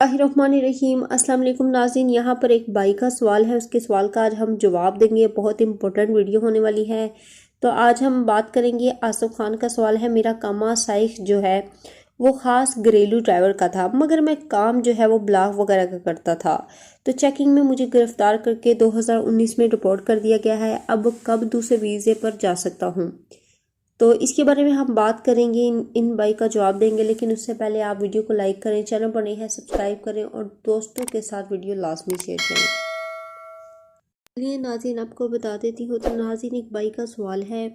रहीम अस्सलाम वालेकुम नाज़रीन। यहाँ पर एक भाई का सवाल है, उसके सवाल का आज हम जवाब देंगे। बहुत इंपॉर्टेंट वीडियो होने वाली है। तो आज हम बात करेंगे। आसिफ खान का सवाल है, मेरा कामा साइख जो है वो ख़ास घरेलू ड्राइवर का था, मगर मैं काम जो है वो ब्लॉग वगैरह का करता था। तो चेकिंग में मुझे गिरफ्तार करके 2019 में रिपोर्ट कर दिया गया है। अब कब दूसरे वीज़े पर जा सकता हूँ? तो इसके बारे में हम बात करेंगे, इन भाई का जवाब देंगे। लेकिन उससे पहले आप वीडियो को लाइक करें, चैनल पर नए हैं सब्सक्राइब करें और दोस्तों के साथ वीडियो लाजमी शेयर करें। चलिए नाज़रीन, आपको बता देती हूँ। तो नाज़रीन, एक भाई का सवाल है,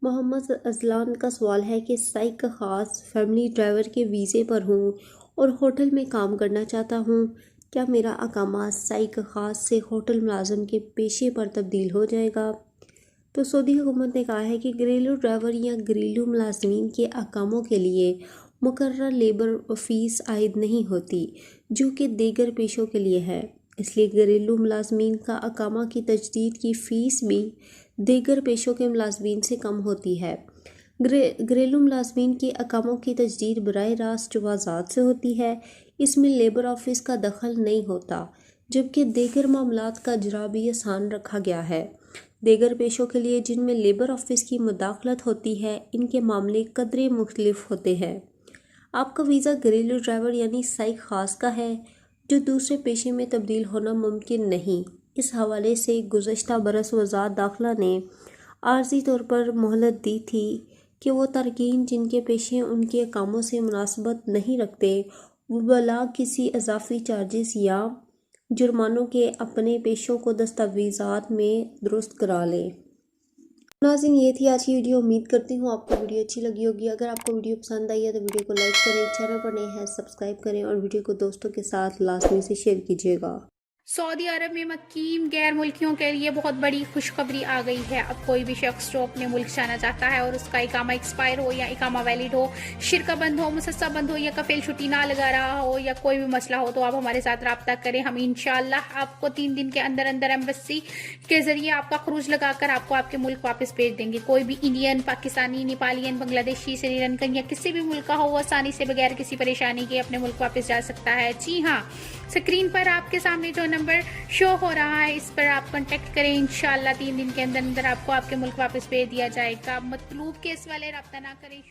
मोहम्मद अजलान का सवाल है कि साइक का ख़ास फैमिली ड्राइवर के वीज़े पर हूँ और होटल में काम करना चाहता हूँ। क्या मेरा अकामा साइक ख़ास से होटल मुलाजम के पेशे पर तब्दील हो जाएगा? तो सऊदी हुकूमत ने कहा है कि घरेलू ड्राइवर या घरेलू मुलाजमीन के अकामों के लिए मुकर्रर लेबर फ़ीस आयद नहीं होती, जो कि दीगर पेशों के लिए है। इसलिए घरेलू मुलाजमीन का अकामा की तजदीद की फ़ीस भी दीगर पेशों के मुलाजमीन से कम होती है। घरेलू मुलाजमीन के अकामों की तजदीद बराह रास्त जवाज़ात से होती है। इसमें लेबर ऑफिस का दखल नहीं होता, जबकि दीगर मामलात का इजरा भी आसान रखा गया है। दीगर पेशों के लिए जिनमें लेबर ऑफिस की मुदाखलत होती है, इनके मामले कदरे मुख्तलिफ होते हैं। आपका वीज़ा घरेलू ड्राइवर यानी साइक ख़ास का है, जो दूसरे पेशे में तब्दील होना मुमकिन नहीं। इस हवाले से गुज़श्ता बरस वज़ारत दाखिला ने आर्जी तौर पर मोहलत दी थी कि वो तारकीन जिनके पेशे उनके कामों से मुनासबत नहीं रखते, वो बला किसी इजाफी चार्जेस या जुर्मानों के अपने पेशों को दस्तावेज़ात में दुरुस्त करा लें। नाज़रीन, ये थी आज की वीडियो। उम्मीद करती हूँ आपको वीडियो अच्छी लगी होगी। अगर आपको वीडियो पसंद आई है तो वीडियो को लाइक करें, चैनल पर नए हैं सब्सक्राइब करें और वीडियो को दोस्तों के साथ लाजमी से शेयर कीजिएगा। सऊदी अरब में मुकीम गैर मुल्कियों के लिए बहुत बड़ी खुशखबरी आ गई है। अब कोई भी शख्स जो अपने मुल्क जाना चाहता है और उसका इकामा एक्सपायर हो या इकामा वैलिड हो, शिरका बंद हो, मुसस्सा बंद हो या कफील छुट्टी ना लगा रहा हो या कोई भी मसला हो, तो आप हमारे साथ रब्ता करें। हम इंशाल्लाह आपको 3 दिन के अंदर अंदर एम्बेसी के जरिए आपका खरूज लगाकर आपको आपके मुल्क वापस भेज देंगे। कोई भी इंडियन, पाकिस्तानी, नेपालियन, बांग्लादेशी, श्रीलंकन या किसी भी मुल्क का हो, वो आसानी से बगैर किसी परेशानी के अपने मुल्क वापस जा सकता है। जी हाँ, स्क्रीन पर आपके सामने जो नंबर शो हो रहा है, इस पर आप कांटेक्ट करें। इंशाल्लाह 3 दिन के अंदर अंदर आपको आपके मुल्क वापस भेज दिया जाएगा। मतलूब केस वाले रब्ता ना करें।